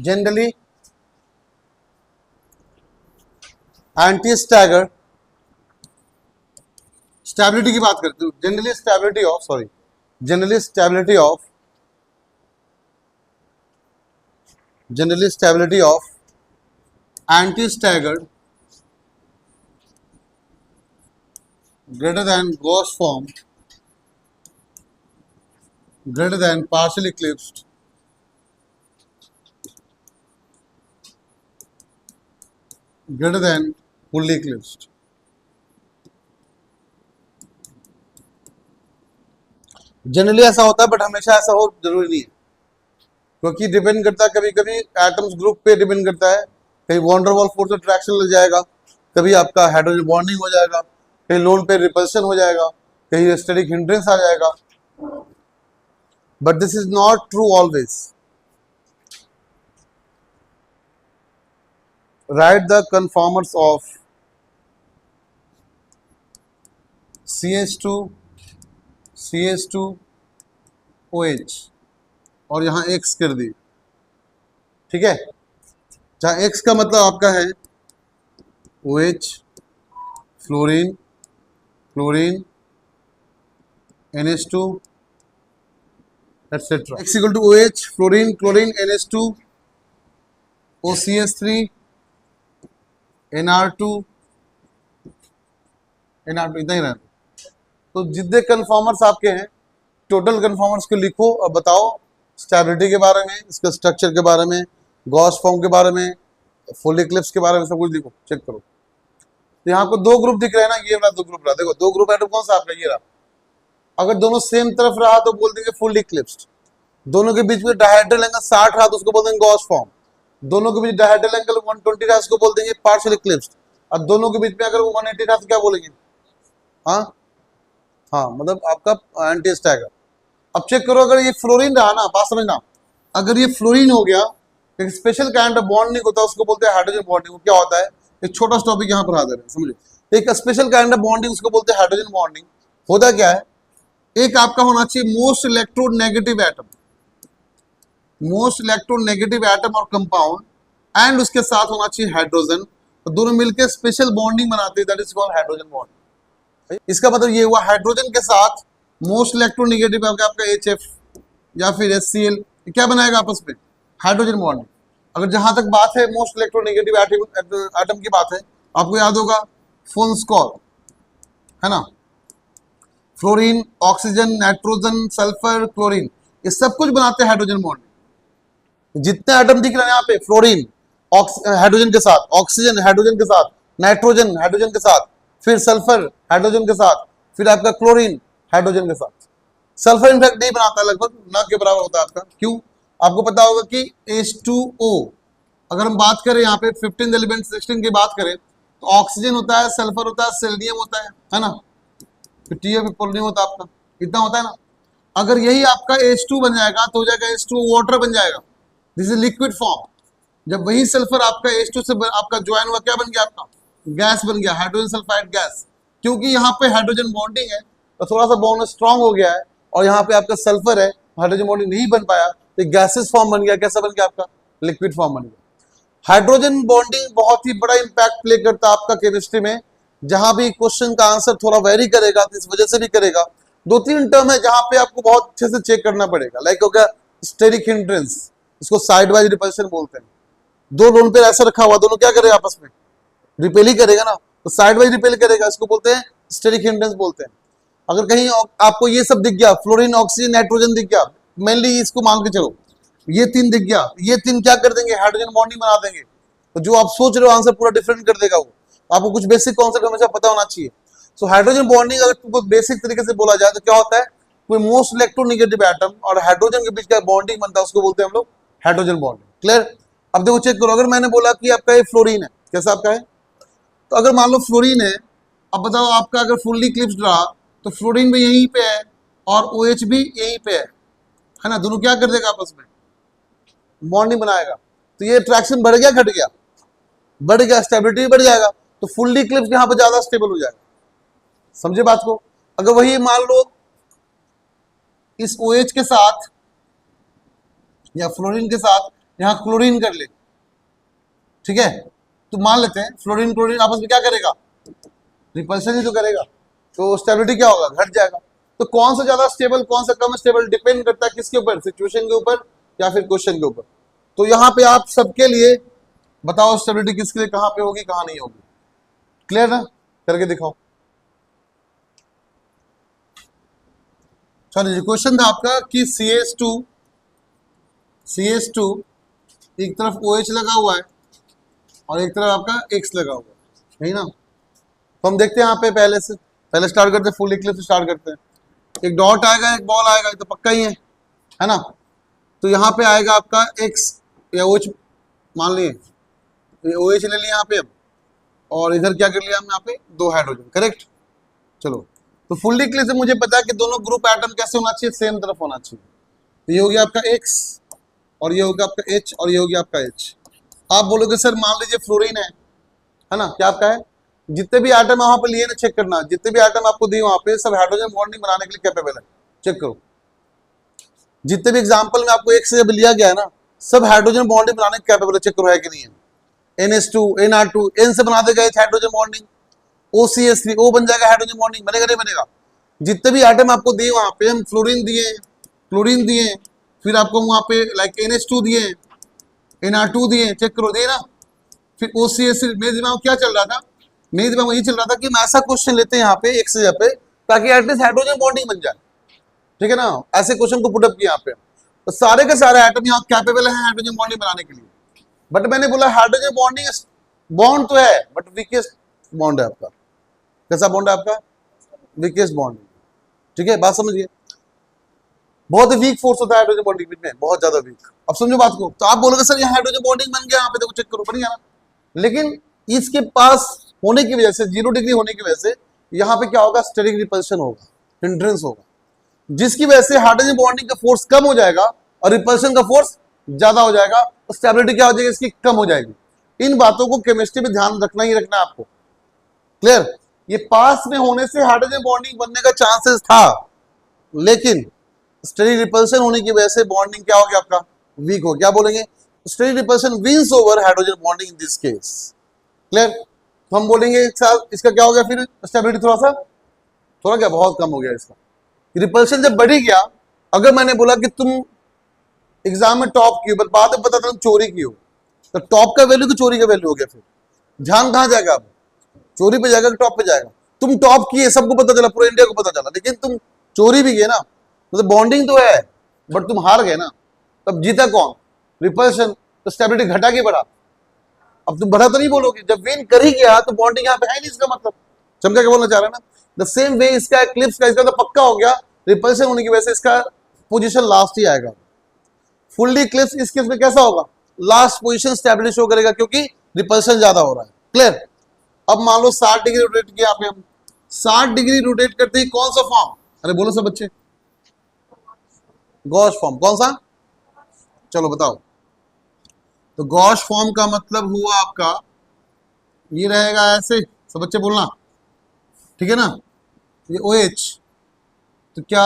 Generally anti stagger, stability की बात करते हैं, generally stability of anti staggered greater than gauge form, greater than partially eclipsed, greater than fully eclipsed. Generally ऐसा होता है, but हमेशा ऐसा हो जरूरी नहीं है, क्योंकि डिपेंड करता है, कभी कभी एटम्स ग्रुप पे डिपेंड करता है, कहीं वॉन्डरवॉल फोर्स अट्रैक्शन लग जाएगा, कभी आपका हाइड्रोजन बॉन्डिंग हो जाएगा, कहीं लोन पे रिपल्शन हो जाएगा, कहीं स्टेरिक हिंड्रेंस आ जाएगा, but this is not true always. Right the conformers of CH2OH और यहां X कर दी, ठीक है, जहां X का मतलब आपका है OH, fluorine, NH2 etc. X equal to OH, fluorine, NH2, OCH3, NR2 इतना ही रहना. तो जितने कन्फॉर्मर्स आपके हैं, टोटल कन्फॉर्मर्स को लिखो और बताओ स्टेबिलिटी के बारे में, इसका स्ट्रक्चर के बारे में, गॉस फॉर्म के बारे में, फुल इक्लिप्स के बारे में, सब कुछ लिखो, चेक करो. तो यहाँ को दो ग्रुप दिख रहे हैं ना, ये वाला दो ग्रुप रहा, देखो दो ग्रुप एटम कौन सा आपका, ये रहा. अगर दोनों सेम तरफ रहा तो बोल देंगे फुल इक्लिप्स्ड. दोनों के बीच में डायहेड्रल एंगल 60 रहा तो उसको बोल देंगे गॉस फॉर्म. दोनों के बीच डायहेड्रल एंगल 120 रहा उसको बोल देंगे पार्शियल इक्लिप्स्ड. और दोनों के बीच में अगर 180 रहा तो क्या बोलेंगे, हाँ मतलब आपका एंटी स्टैगर. अब चेक करो, अगर ये फ्लोरीन रहा ना, बात समझना, अगर ये फ्लोरीन हो गया, एक स्पेशल काइंड ऑफ बॉन्डिंग होता है, उसको बोलते हैं हाइड्रोजन बॉन्डिंग. क्या होता है, एक छोटा सा टॉपिक यहाँ पर आ जाए, समझो. एक स्पेशल काइंड ऑफ बॉन्डिंग उसको बोलते हैं हाइड्रोजन बॉन्डिंग. होता क्या है, एक आपका होना चाहिए मोस्ट इलेक्ट्रोनेगेटिव एटम और कंपाउंड, एंड उसके साथ होना चाहिए हाइड्रोजन. तो दोनों मिलकर स्पेशल बॉन्डिंग बनाते हैं, that is called hydrogen bond. इसका मतलब ये हुआ हाइड्रोजन के साथ मोस्ट इलेक्ट्रोनेगेटिव आपका HF या फिर HCl, क्या बनाएगा आपस में, हाइड्रोजन बॉन्ड. अगर जहां तक बात है मोस्ट इलेक्ट्रोनेगेटिव एटम की बात है, आपको याद होगा फोन्स्कॉर, है ना, fluorine, oxygen, nitrogen, sulphur, chlorine, ये सब कुछ बनाते हैं हाइड्रोजन बॉन्ड. जितने एटम दिख रहे हैं यहाँ पे, फ्लोरीन हाइड्रोजन के साथ, ऑक्सीजन हाइड्रोजन के साथ, नाइट्रोजन हाइड्रोजन के साथ, फिर सल्फर हाइड्रोजन के साथ, फिर आपका क्लोरीन हाइड्रोजन के साथ. सल्फर इनफैक्ट नहीं बनाता, लगभग ना के बराबर होता है आपका. क्यों, आपको पता होगा कि H2O, अगर हम बात करें यहाँ पे 15 एलिमेंट 16 की बात करें, तो ऑक्सीजन होता है, सल्फर होता है, सेलेनियम होता है ना, फिर TF पोलोनियम होता है आपका, इतना होता है ना. अगर यही आपका H2 बन जाएगा तो हो जाएगा H2O वाटर बन जाएगा, दिस इज लिक्विड फॉर्म. जब वही सल्फर आपका H2 से आपका ज्वाइन हुआ, क्या बन गया आपका, गैस बन गया, हाइड्रोजन सल्फाइड गैस. क्योंकि यहाँ पे हाइड्रोजन बॉन्डिंग है तो थोड़ा सा बॉन्ड स्ट्रांग हो गया है, और यहाँ पे आपका सल्फर है, हाइड्रोजन बॉन्डिंग नहीं बन पाया, तो गैसेस फॉर्म बन गया. कैसा बन गया आपका, लिक्विड फॉर्म बन गया. हाइड्रोजन बॉन्डिंग बहुत ही बड़ा इंपैक्ट प्ले करता है आपका केमिस्ट्री में. जहां भी क्वेश्चन का आंसर थोड़ा वेरी करेगा, तो इस वजह से भी करेगा. 2-3 टर्म है जहां पे आपको बहुत अच्छे से चेक करना पड़ेगा. लाइक हो गया स्टेरिक हिंड्रेंस, इसको साइड वाइज रिपल्शन बोलते हैं. दो लोन पे ऐसा रखा हुआ, दोनों क्या करेगा आपस में, रिपेल ही करेगा ना, तो साइड वाइज रिपेल करेगा, इसको बोलते हैं स्टेरिक हिंड्रेंस बोलते हैं. अगर कहीं आपको ये सब दिख गया, फ्लोरीन, ऑक्सीजन, नाइट्रोजन दिख गया, मेनली इसको मान के चलो, ये तीन दिख गया, ये तीन क्या कर देंगे, हाइड्रोजन बॉन्डिंग बना देंगे. तो जो आप सोच रहे हो आंसर पूरा डिफरेंट कर देगा वो. आपको कुछ बेसिक कॉन्सेप्ट हमेशा पता होना चाहिए. सो हाइड्रोजन बॉन्डिंग अगर तुमको बेसिक तरीके से बोला जाए तो क्या होता है, कोई मोस्ट इलेक्ट्रोनेगेटिव एटम और हाइड्रोजन के बीच का बॉन्डिंग बनता है, उसको बोलते हैं हम लोग हाइड्रोजन बॉन्डिंग. क्लियर. अब देखो चेक करो, अगर मैंने बोला कि आपका ये फ्लोरीन है, कैसा आपका है, तो अगर मान लो फ्लोरीन है, अब बताओ आपका अगर फुल्ली इक्लिप्स्ड रहा तो फ्लोरीन भी यहीं पे है और OH भी यहीं पे है ना, दोनों क्या कर देगा आपस में, बॉन्डिंग बनाएगा. तो ये अट्रैक्शन बढ़ गया, घट गया, बढ़ गया, स्टेबिलिटी बढ़ जाएगा, तो फुल्ली इक्लिप्स्ड यहाँ पर ज्यादा स्टेबल हो जाएगा. समझे बात को. अगर वही मान लो इस OH के साथ या फ्लोरीन के साथ यहाँ क्लोरीन कर ले, ठीक है, तो मान लेते हैं फ्लोरीन क्लोरीन आपस में क्या करेगा, रिपल्शन ही तो करेगा, तो स्टेबिलिटी क्या होगा, घट जाएगा। तो कौन सा ज्यादा स्टेबल कौन सा कम स्टेबल डिपेंड करता है किसके ऊपर, सिचुएशन के ऊपर या फिर क्वेश्चन के ऊपर। तो यहाँ पे आप सबके लिए बताओ स्टेबिलिटी किसके लिए कहाँ पे होगी कहाँ नहीं होगी, क्लियर ना, करके दिखाओ। चलिए क्वेश्चन था आपका कि CH2 एक तरफ OH लगा हुआ है और एक तरफ आपका X लगा हुआ है, नहीं ना। तो हम देखते हैं यहाँ पे पहले स्टार्ट करते हैं, फुल इक्लिप्स से स्टार्ट करते हैं। एक डॉट आएगा एक बॉल आएगा, तो पक्का ही है ना। तो यहाँ पे आएगा आपका X या OH, मान लिए OH ले लिया यहाँ पे, और इधर क्या कर लिया हम यहाँ पे, 2 हाइड्रोजन, करेक्ट। चलो तो फुल्ली क्लियर से मुझे पता है कि दोनों ग्रुप एटम कैसे होना चाहिए, सेम तरफ होना चाहिए। तो ये हो गया आपका X और ये हो गया आपका H और ये हो गया आपका H। आप बोलोगे सर मान लीजिए फ्लोरीन है ना, क्या आपका है, जितने भी एटम वहां पे लिए ना, चेक करना, जितने भी एटम आपको दिए वहां पे सब हाइड्रोजन बॉन्डिंग बनाने के लिए कैपेबल है, चेक करो। जितने भी एग्जांपल में आपको एक से जब लिया गया है ना, सब हाइड्रोजन बॉन्डिंग बनाने के कैपेबल है, चेक करो है कि नहीं है। NH2 NR2 N से बना देगा हाइड्रोजन बॉन्डिंग, OCH3 O बन जाएगा, हाइड्रोजन बॉन्डिंग बनेगा नहीं बनेगा। जितने भी एटम आपको दिए वहां पे, हम फ्लोरीन दिए, क्लोरीन दिए, फिर आपको वहां पे लाइक NH2 दिए, NR2 दिए, चेक करो दिए ना। फिर OCH3, मेरे दिमाग में क्या चल रहा था, मेरे दिमाग में ये चल रहा था कि हम ऐसा क्वेश्चन लेते हैं यहाँ पे एक से पे, ताकि एटलीस्ट हाइड्रोजन बॉन्डिंग बन जाए, ठीक है ना। ऐसे क्वेश्चन को पुटअप किया यहाँ पे, तो सारे के सारे एटम यहाँ कैपेबल है हाइड्रोजन बॉन्डिंग बनाने के लिए। बट मैंने बोला हाइड्रोजन बॉन्डिंग बॉन्ड तो है, बट वीकेस्ट बॉन्ड है आपका। कैसा बॉन्ड है आपका, वीकेस्ट बॉन्ड, ठीक है, बात समझिए। बहुत वीक फोर्स होता है हाइड्रोजन बॉन्डिंग में, बहुत ज्यादा वीक। अब समझो बात को, तो आप बोलोगे सर यहाँ हाइड्रोजन बॉन्डिंग बन गया, यहाँ पे देखो चेक करो, बन गया ना। लेकिन इसके पास होने की वजह से, 0 डिग्री होने की वजह से यहाँ पे क्या होगा, स्टेरिक रिपल्शन होगा, हिंड्रेंस होगा, जिसकी वजह से हाइड्रोजन बॉन्डिंग का फोर्स कम हो जाएगा और रिपल्शन का फोर्स ज्यादा हो जाएगा, तो स्टेबिलिटी क्या हो जाएगी इसकी, कम हो जाएगी। इन बातों को केमिस्ट्री में ध्यान रखना ही रखना है आपको, क्लियर। ये पास में होने से हाइड्रोजन बॉन्डिंग बनने का चांसेस था, लेकिन स्टेरिक रिपल्शन होने की वजह से बॉन्डिंग क्या हो गया आपका, वीक हो गया। बोलेंगे steric repulsion wins over hydrogen bonding in this case, clear. तो हम बोलेंगे इसका क्या हो गया, फिर स्टेबिलिटी थोड़ा क्या बहुत कम हो गया इसका, रिपल्शन जब बढ़ी गया। अगर मैंने बोला कि तुम एग्जाम में टॉप की, बाद में पता था तुम चोरी की हो, तो टॉप का वैल्यू कि चोरी का वैल्यू हो गया, फिर ध्यान कहां जाएगा, अब चोरी पे जाएगा कि टॉप पे जाएगा। तुम टॉप किए, सबको पता चला, पूरे इंडिया को पता चला, लेकिन तुम चोरी भी किए ना, मतलब बॉन्डिंग तो है बट तुम हार गए ना, तब जीता कौन, रिपल्शन। तो स्टेबिलिटी घटा के बढ़ा, अब तुम बढ़ा तो नहीं बोलोगे, जब विन कर ही गया तो बॉन्डिंग यहाँ पे है नहीं, इसका मतलब चमका के बोलना चाह रहा है ना। द सेम वे इसका क्लिप्स का, इसका तो पक्का हो गया, रिपल्शन होने की वजह से इसका पोजीशन लास्ट ही आएगा। फुल्ली क्लिप्स इस केस में कैसा होगा, लास्ट पोजीशन स्टेबिलिटी शो करेगा, क्योंकि रिपल्शन ज्यादा हो रहा है, क्लियर। अब मान लो 60 डिग्री रोटेट किया आपने, हम 60 डिग्री रोटेट करते ही कौन सा फॉर्म, अरे बोलो सब बच्चे, गॉस फॉर्म, कौन सा, चलो बताओ। तो गॉस फॉर्म का मतलब हुआ आपका ये रहेगा ऐसे, सब बच्चे बोलना, ठीक है ना। ये OH, तो क्या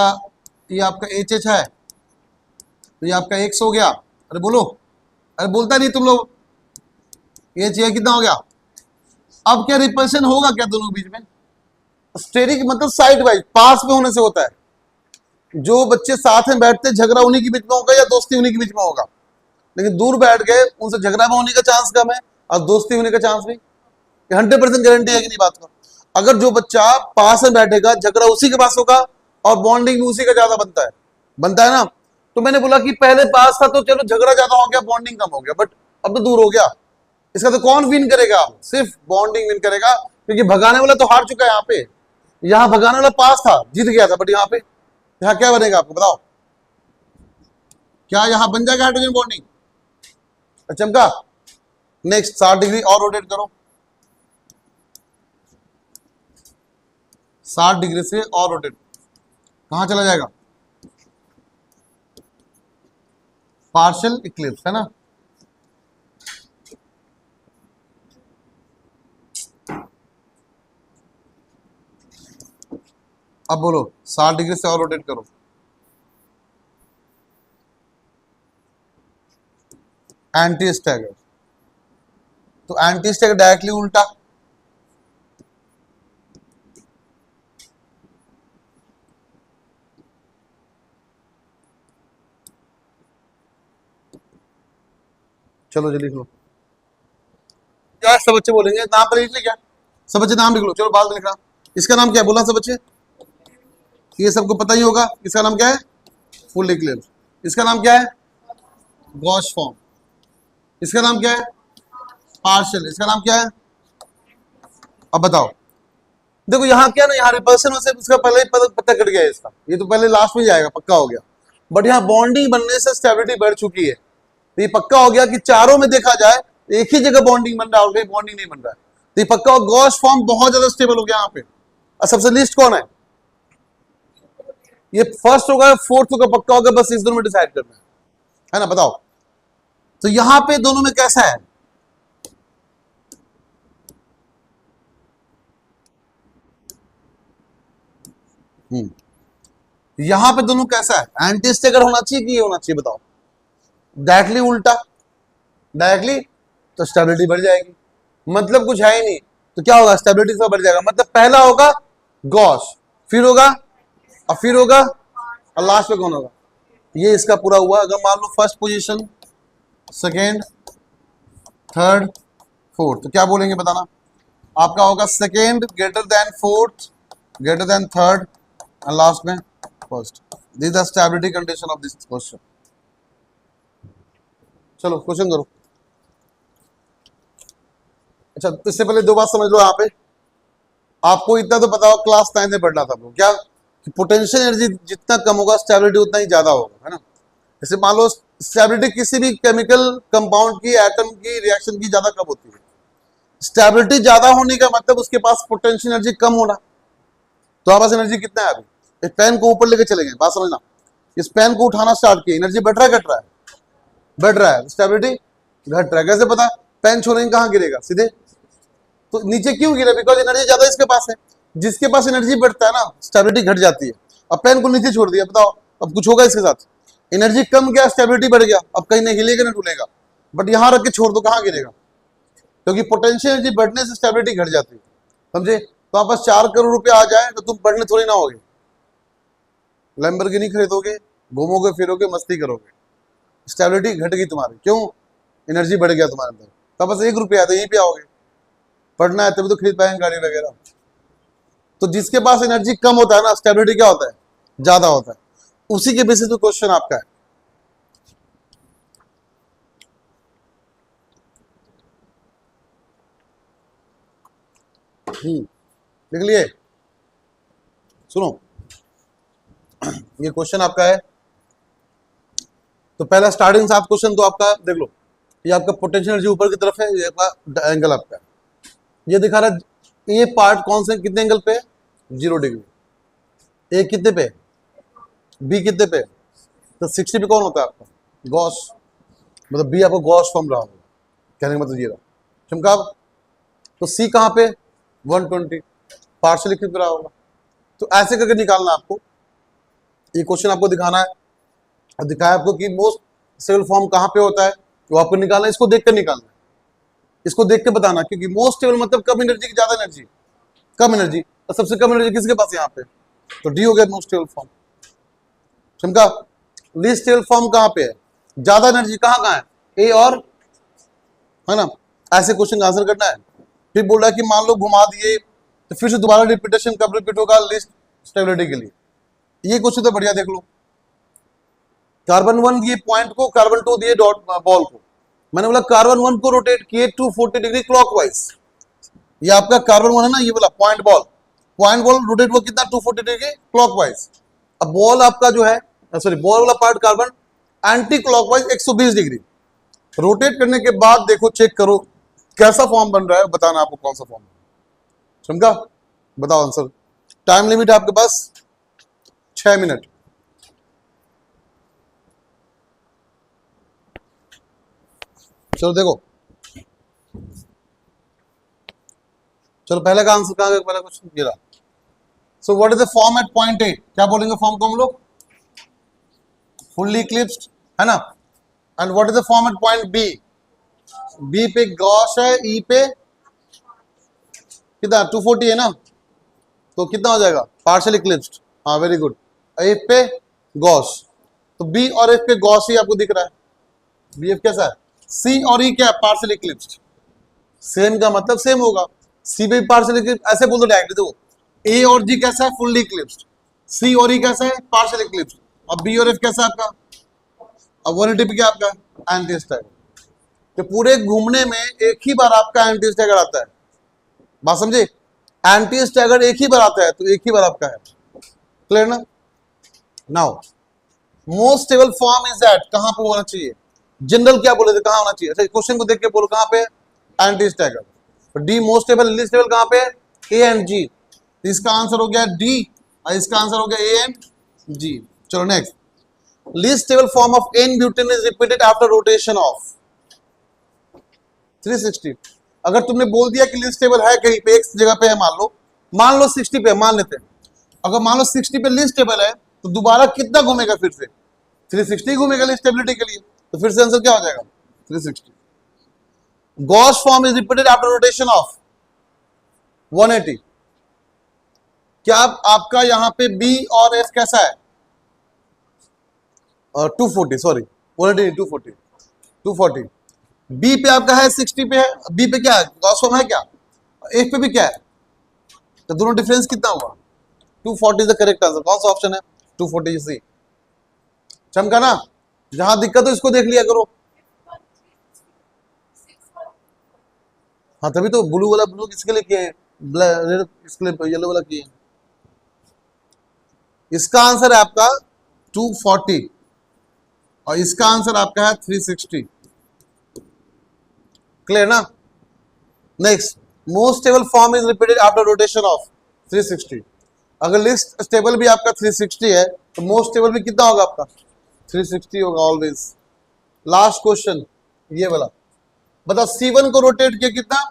ये आपका HH है, तो ये आपका X हो गया, अरे बोलो, अरे बोलता नहीं तुम लोग, H ये कितना हो गया। अब क्या रिपल्शन होगा क्या दोनों के बीच में, स्टेरिक मतलब साइड वाइज पास में होने से होता है। जो बच्चे साथ में बैठते झगड़ा उन्हीं के बीच में होगा या दोस्ती उन्हीं के बीच में होगा, लेकिन दूर बैठ गए उनसे झगड़ा में होने का चांस कम है और दोस्ती होने का चांस भी 100% गारंटी है कि नहीं बात का। अगर जो बच्चा पास में बैठेगा झगड़ा उसी के पास होगा और बॉन्डिंग भी उसी का ज्यादा बनता है ना। तो मैंने बोला कि पहले पास था तो चलो झगड़ा ज्यादा हो गया, बॉन्डिंग कम हो गया, बट अब तो दूर हो गया। इसका तो कौन विन करेगा, सिर्फ बॉन्डिंग विन करेगा, क्योंकि भगाने वाला तो हार चुका है। यहाँ पे, यहाँ भगाने वाला पास था, जीत गया था, बट यहाँ पे यहाँ क्या बनेगा आपको बताओ, क्या यहाँ बन जाएगा हाइड्रोजन बॉन्डिंग। चमका, नेक्स्ट 60 डिग्री और रोटेट करो, 60 डिग्री से और रोटेट, कहां चला जाएगा, पार्शियल इक्लिप्स है ना। अब बोलो 60 डिग्री से और रोटेट करो, एंटी स्टैगर, तो एंटी स्टैगर डायरेक्टली उल्टा, चलो जल्दी लिख लो क्या सब बच्चे बोलेंगे, नाम पर लिख ले क्या, सब बच्चे नाम लिख लो, चलो बाद में लिखना। इसका नाम क्या है बोला सब बच्चे, ये सबको पता ही होगा, इसका नाम क्या है फुल इक्लिप्स, इसका नाम क्या है गॉस फॉर्म, इसका नाम क्या है पार्शियल, इसका नाम क्या है। अब बताओ, देखो यहाँ क्या ना, यहाँ रिपल्सन से उसका पहले ही पता कट गया है इसका, ये तो पहले लास्ट में जाएगा पक्का हो गया, बट यहाँ बॉन्डिंग बनने से स्टेबिलिटी बढ़ चुकी है, तो ये पक्का हो गया कि चारों में देखा जाए एक ही जगह बॉन्डिंग बन रहा है, और बॉन्डिंग नहीं बन रहा है, तो ये पक्का गॉस फॉर्म बहुत ज्यादा स्टेबल हो गया यहाँ पे। और सबसे लीस्ट कौन है, ये फर्स्ट होगा फोर्थ होगा पक्का होगा, बस इस दोनों में डिसाइड करना है ना, बताओ। तो यहां पे दोनों में कैसा है, यहां पे दोनों कैसा है, एंटी स्टैगर होना चाहिए कि ये होना चाहिए बताओ, डायरेक्टली उल्टा, डायरेक्टली तो स्टेबिलिटी बढ़ जाएगी, मतलब कुछ है ही नहीं, तो क्या होगा स्टेबिलिटी से बढ़ जाएगा, मतलब पहला होगा गॉस, फिर होगा और फिर होगा और लास्ट में कौन होगा, ये इसका पूरा हुआ। अगर मान लो first position second third fourth, तो क्या बोलेंगे बताना, आपका होगा second greater than fourth greater than third and last में first, this is the stability condition of this question. चलो क्वेश्चन करो। अच्छा इससे पहले दो बात समझ लो, यहाँ पे आपको इतना तो पता हो क्लास 9 में पढ़ना था क्या, कि पोटेंशियल एनर्जी जितना कम होगा स्टेबिलिटी उतना ही ज्यादा होगा, है ना। जैसे मान लो स्टेबिलिटी किसी भी केमिकल कंपाउंड की एटम की रिएक्शन की ज्यादा कब होती है, स्टेबिलिटी ज्यादा होने का मतलब उसके पास पोटेंशियल एनर्जी कम होना, तो आपके पास एनर्जी कितना है, अभी इस पेन को ऊपर लेके चले गए, बात समझना, इस पेन को उठाना स्टार्ट किया, एनर्जी बढ़ रहा है घट रहा है, बढ़ रहा है, स्टेबिलिटी घट रहा है, कैसे पता, पेन छोड़ेंगे कहाँ गिरेगा सीधे, तो नीचे क्यों गिरा, बिकॉज एनर्जी ज्यादा इसके पास है, जिसके पास एनर्जी बढ़ता है ना स्टेबिलिटी घट जाती है। अब पेन को नीचे छोड़ दिया, बताओ अब कुछ होगा इसके साथ, एनर्जी कम गया स्टेबिलिटी बढ़ गया, अब कहीं नहीं हिलेगा ना डुलेगा, बट यहां रख के छोड़ दो कहां गिरेगा, क्योंकि पोटेंशियल एनर्जी बढ़ने से स्टेबिलिटी घट जाती है, समझे। तो आप पास 4 करोड़ रुपया आ जाए तो तुम बढ़ने थोड़ी ना होगे, लैम्बोर्गिनी खरीदोगे, घूमोगे फिरोगे मस्ती करोगे, स्टेबिलिटी घट गई तुम्हारी, क्यों, एनर्जी बढ़ गया तुम्हारे अंदर, तो बस 1 रुपया तो यहीं पे आओगे, पढ़ना है तभी तो खरीद पाएंगे गाड़ी वगैरह। तो जिसके पास एनर्जी कम होता है ना स्टेबिलिटी क्या होता है ज्यादा होता है, उसी के बेसिस पे क्वेश्चन आपका है। लिख लिए, सुनो ये क्वेश्चन आपका है, तो पहला स्टार्टिंग 7 क्वेश्चन तो आपका देख लो, ये आपका पोटेंशियल एनर्जी ऊपर की तरफ है, ये आपका एंगल आपका है, ये दिखा रहा है ये पार्ट कौन से कितने एंगल पे है 0 डिग्री, ए कितने पे, बी कितने पे, तो 60 पे कौन होता है आपका गॉस, मतलब बी आपको गॉस फॉर्म रहा होगा, कहने का मतलब ये रहा चमका। तो सी कहाँ पे 120 पार्शियल इक्लिप्स रहा होगा, तो ऐसे करके निकालना आपको, ये क्वेश्चन आपको दिखाना है और दिखाया आपको कि मोस्ट स्टेबल फॉर्म कहाँ पे होता है, वो आपको निकालना है, इसको देख कर निकालना है, इसको देख के बताना, क्योंकि मोस्ट स्टेबल मतलब कम एनर्जी की ज्यादा एनर्जी, कम एनर्जी, और सबसे कम एनर्जी किसके पास यहाँ पे, तो डी हो गया मोस्ट स्टेबल फॉर्म, समझा। लीस्ट स्टेबल फॉर्म कहाँ पे है, ज्यादा एनर्जी कहाँ है, ए और, है ना, ऐसे क्वेश्चन का आंसर करना है। फिर बोल रहा है कि मान लो घुमा दिए तो फिर से दोबारा रिपीटेशन कब रिपीट होगा लिस्ट स्टेबिलिटी के लिए, ये क्वेश्चन तो बढ़िया देख लो, कार्बन 1 दिए पॉइंट को, कार्बन 2 दिए डॉट बॉल को, मैंने बोला कार्बन 1 को रोटेट किए 240 डिग्री क्लॉकवाइज, ये आपका कार्बन 1 है ना, ये बोला पॉइंट बॉल रोटेट हुआ कितना 240 डिग्री क्लॉकवाइज, अब बॉल आपका जो है सॉरी बॉल वाला part carbon anti clockwise 120 degree, rotate करने के बाद देखो चेक करो कैसा फॉर्म बन रहा है, बताना आपको कौन सा फॉर्म, समझा, बताओ आंसर। टाइम लिमिट आपके पास 6 मिनट, चलो देखो, चलो पहले का आंसर कहां गया, पहला क्वेश्चन ये रहा। So what is the form at point A, क्या बोलेंगे फॉर्म को हम लोग, फुल्ली इक्लिप्स्ड, है ना, and what is the form at point B, B पे गॉश है, ई पे कितना 240 है ना, तो कितना हो जाएगा पार्शियल इक्लिप्स्ड। हाँ वेरी गुड। एफ पे गॉश, तो बी और एफ पे गॉश ही आपको दिख रहा है। बी एफ कैसा है, सी और ई क्या है पार्शियल इक्लिप्स्ड। सेम का मतलब सेम होगा, सी पे पार्शियल इक्लिप्स, ऐसे बोल दो डायरेक्ट। देखो ए और जी कैसा है फुल्ली इक्लिप्स्ड, सी और ई कैसा है पार्शियल इक्लिप्स्ड, और बी और एफ कैसा है आपका, अब 180 पे क्या आपका एंटी स्टैगर। तो पूरे घूमने में एक ही बार आपका एंटी स्टैगर आता है, बात समझे, एंटी स्टैगर एक ही बार आता है, तो एक ही बार आपका है। क्लियर ना। Now most stable form is that, कहां पे होना चाहिए, जनरल क्या बोले थे कहां होना चाहिए, अच्छा क्वेश्चन को देख के बोलो कहां पे एंटी स्टैगर। तो D most stable, least stable कहां पे, ए एंड जी। इसका आंसर हो गया डी और इसका आंसर हो गया ए एंड जी। चलो next, least stable form of n butane is repeated after rotation of 360। अगर तुमने बोल दिया कि लीस्ट स्टेबल है कहीं पे एक जगह पे है, मान लो 60 पे, मान लेते हैं, अगर मान लो 60 पे लीस्ट स्टेबल है तो दोबारा कितना घूमेगा, फिर से 360 घूमेगा लीस्ट स्टेबिलिटी के लिए, तो फिर से आंसर क्या हो जाएगा 360। Gauss form is repeated after rotation of 180। क्या आपका यहां पे बी और एफ कैसा है, 240, सॉरी 180 240 240। बी पे आपका है 60 पे है, बी पे क्या है गॉस फॉर्म है क्या, एफ पे भी क्या है, तो दोनों डिफरेंस कितना हुआ 240 इज द करेक्ट आंसर। कौन सा ऑप्शन है 240 सी। चमका ना, जहां दिक्कत हो इसको देख लिया करो। हाँ तभी तो ब्लू वाला, ब्लू किसके लिए किए हैं, रेड इसके लिए, येलो वाला किए हैं। इसका आंसर है आपका 240 और इसका आंसर आपका है 360। क्लियर ना। Next, most stable form is repeated after rotation of 360। अगर लिस्ट स्टेबल भी आपका 360 है तो मोस्ट स्टेबल भी कितना होगा आपका 360 होगा ऑलवेज। लास्ट क्वेश्चन ये वाला, बताओ C1 को रोटेट किया कितना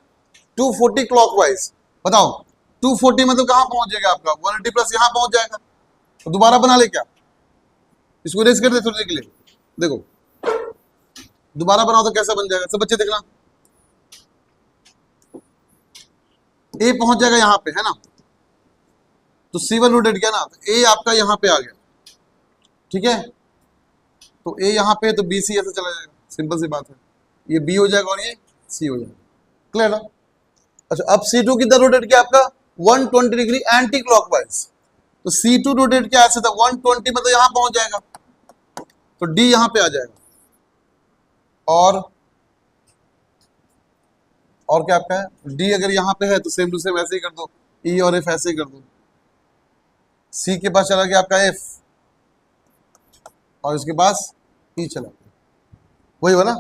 240 क्लॉकवाइज, बताओ 240 मतलब कहां पहुंच जाएगा आपका 180 प्लस यहां पहुंच जाएगा, तो दोबारा बना ले क्या, इसको रेस कर दे थोड़ी देर के लिए, देखो दोबारा बनाओ तो कैसा बन जाएगा, सब बच्चे देखना। ए पहुंच जाएगा यहां पे है ना, तो C1 रोटेट किया ना, तो ए आपका यहां पे आ गया, ठीक है, तो ए यहां पे है तो BC ऐसे चला जाएगा, सिंपल सी बात है, ये B हो जाएगा और ये C हो जाएगा। क्लियर ना। अच्छा अब C2 किधर रोटेट किया आपका 120 डिग्री एंटी क्लॉकवाइज, तो C2 रोटेट किया ऐसे था 120 मतलब यहां पहुंच जाएगा, तो D यहां पे आ जाएगा, और क्या आपका है D अगर यहां पे है तो सेम टू सेम ऐसे ही कर दो, E और F ऐसे ही कर दो। C के पास चला गया आपका F और इसके पास E चला गया, वही हुआ ना,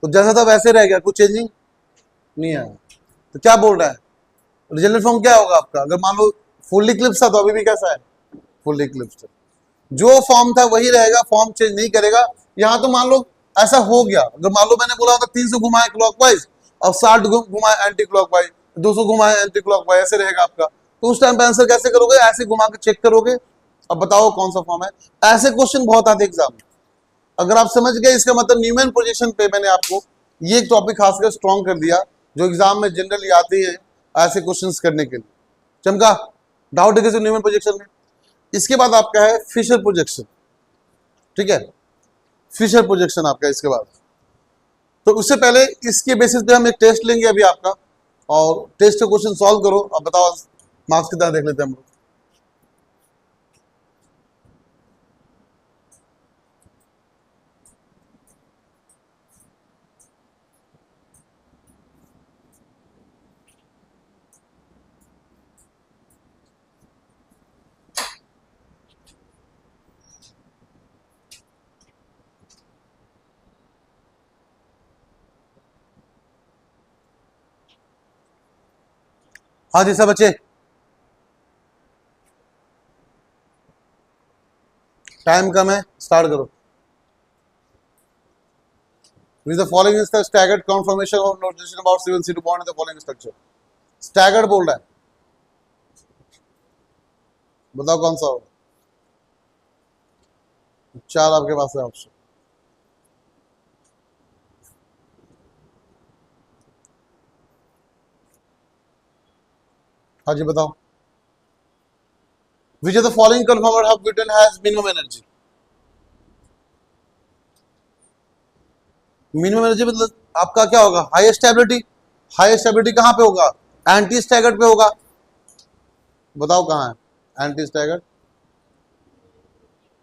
तो जैसा था वैसे रह गया, कुछ चेंजिंग नहीं आया। तो क्या बोल रहा है रिजल्टेंट फॉर्म क्या होगा आपका, अगर मान लो फुल्ली क्लिप्स था तो अभी भी कैसा है फुल्ली क्लिप्स, जो फॉर्म था वही रहेगा, फॉर्म चेंज नहीं करेगा। यहां तो मान लो ऐसा हो गया, अगर मान लो मैंने बोला होता 300 घुमाए क्लॉकवाइज और 60 घुमाए एंटी क्लॉकवाइज, 200 घुमाए एंटी क्लॉकवाइज, ऐसे रहेगा आपका, तो उस टाइम पे आंसर कैसे करोगे, ऐसे घुमा के चेक करोगे, अब बताओ कौन सा फॉर्म है। ऐसे क्वेश्चन बहुत आते एग्जाम में, अगर आप समझ गए इसका मतलब न्यूमैन पोजीशन पे मैंने आपको ये एक टॉपिक खासकर स्ट्रॉन्ग कर दिया जो एग्जाम में जनरली आती है ऐसे क्वेश्चंस करने के लिए। चमका, डाउट है किसी न्यूमैन प्रोजेक्शन में। इसके बाद आपका है फिशर प्रोजेक्शन, ठीक है, फिशर प्रोजेक्शन आपका इसके बाद। तो उससे पहले इसके बेसिस पे हम एक टेस्ट लेंगे अभी आपका, और टेस्ट के क्वेश्चन सॉल्व करो, अब बताओ मार्क्स कितना देख लेते हैं हम लोग। हाँ जी सब बच्चे, टाइम कम है, स्टार्ट करो। Which the following is the staggered confirmation of notation about civil C2 bond in the following structure। Staggered बोल रहा है, बताओ कौन सा होगा, चार आपके पास है ऑप्शन। हाँ जी बताओ, which of the following conformer of butane has minimum energy? Minimum energy मतलब आपका क्या होगा? High stability. हाई स्टेबिलिटी कहां पे होगा? एंटी स्टैगर्ड पे होगा। बताओ कहां है एंटी स्टैगर्ड?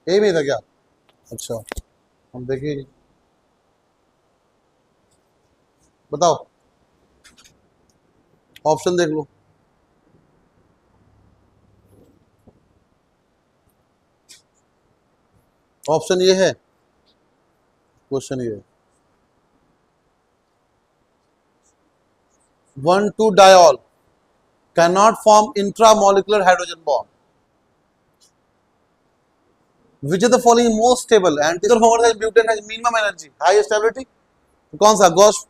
ए में था क्या? अच्छा, हम देखिए, बताओ ऑप्शन देख लो। ऑप्शन ये है, क्वेश्चन ये है 1,2 dial cannot form intramolecular hydrogen bond. Which of the following most stable? Anti-conformer has butane has minimum energy, high stability. कौन सा? Gauss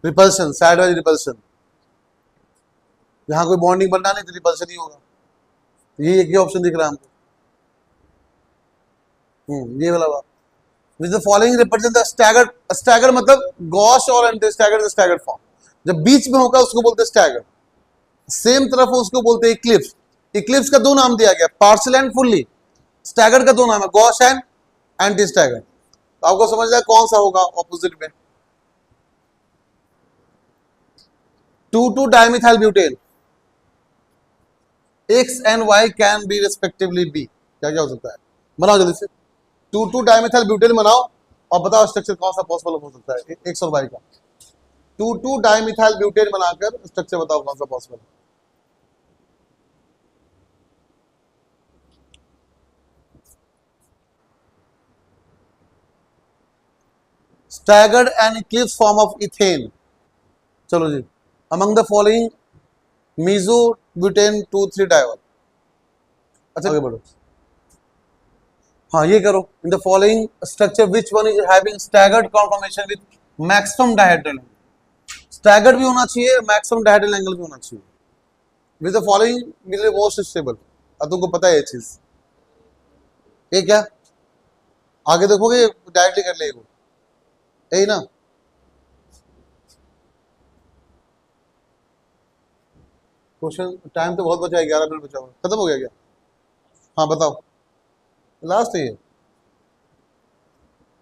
repulsion, sideways repulsion. यहाँ कोई बॉन्डिंग बनना नहीं तो रिपल्शन ही होगा। ये एक ही ऑप्शन दिख रहा है हमको। ये वाला बात। Which the following represent the staggered? Staggered मतलब गॉश और एंटी स्टैगर्ड, स्टैगर्ड फॉर्म। जब बीच में होगा उसको बोलते हैं स्टैगर्ड। सेम तरफ उसको बोलते हैं इक्लिप्स। इक्लिप्स का दो नाम दिया गया, पार्शियल एंड फुल्ली। स्टैगर्ड का दो नाम है, गॉश एंड एंटी स्टैगर्ड। तो आपको समझ जाए कौन सा होगा ऑपोजिट में। 2,2 dimethyl butane, X and Y can be respectively B। क्या क्या हो सकता है? बनाओ जल्दी से। 2,2 डाइमिथाइल ब्यूटेन बनाओ और बताओ स्ट्रक्चर कौन सा पॉसिबल हो सकता है X और Y का। 2,2 डाइमिथाइल ब्यूटेन बनाकर स्ट्रक्चर बताओ कौन सा पॉसिबल है। Staggered and eclipse form of ethane. चलो जी, among the following meso butane 2,3 diol. अच्छा आगे बढ़ो। हाँ ये करो। In the following structure which one is having staggered conformation with maximum dihedral angle. Staggered भी होना चाहिए, मैक्सिमम डायहेड्रल एंगल भी होना चाहिए। With the following will be most stable. अब तुमको पता है ये चीज। ये क्या आगे देखोगे डायरेक्टली कर लेगा यही ना। क्वेश्चन टाइम तो बहुत बचा है, 11 मिनट बचा हुआ, खत्म हो गया क्या? हाँ बताओ, लास्ट है ये।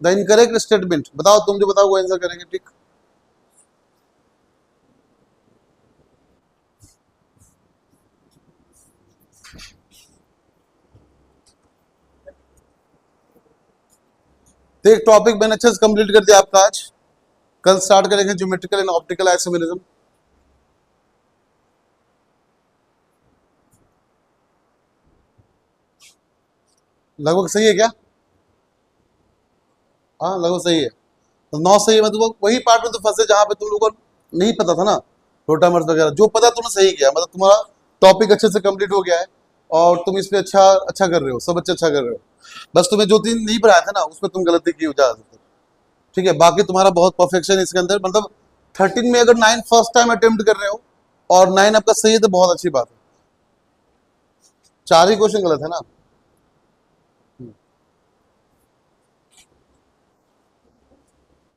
द इनकरेक्ट स्टेटमेंट बताओ, तुम जो बताओ वो आंसर करेंगे, ठीक। तो एक टॉपिक मैंने अच्छे से कंप्लीट कर दिया आपका आज। कल स्टार्ट करेंगे ज्योमेट्रिकल एंड ऑप्टिकल आइसोमेरिज्म। लगभग सही है क्या? हाँ लगभग सही है। तो 9 सही है, मतलब वही पार्ट में तो फंसे जहां पे तुम लोगों को नहीं पता था ना, रोटामर्स वगैरह। जो पता तुमने सही किया, मतलब तुम्हारा टॉपिक अच्छे से कंप्लीट हो गया है और तुम इस पे अच्छा कर रहे हो, सब बच्चे अच्छा कर रहे हो। बस तुम्हें जो 3 नहीं पढ़ाया था ना उसमें तुम गलती की जा सकते, ठीक है। बाकी तुम्हारा बहुत परफेक्शन इसके अंदर, मतलब 13 में अगर 9 फर्स्ट टाइम अटेम्प्ट कर रहे हो और 9 आपका सही है तो बहुत अच्छी बात है। 4 ही क्वेश्चन गलत है ना।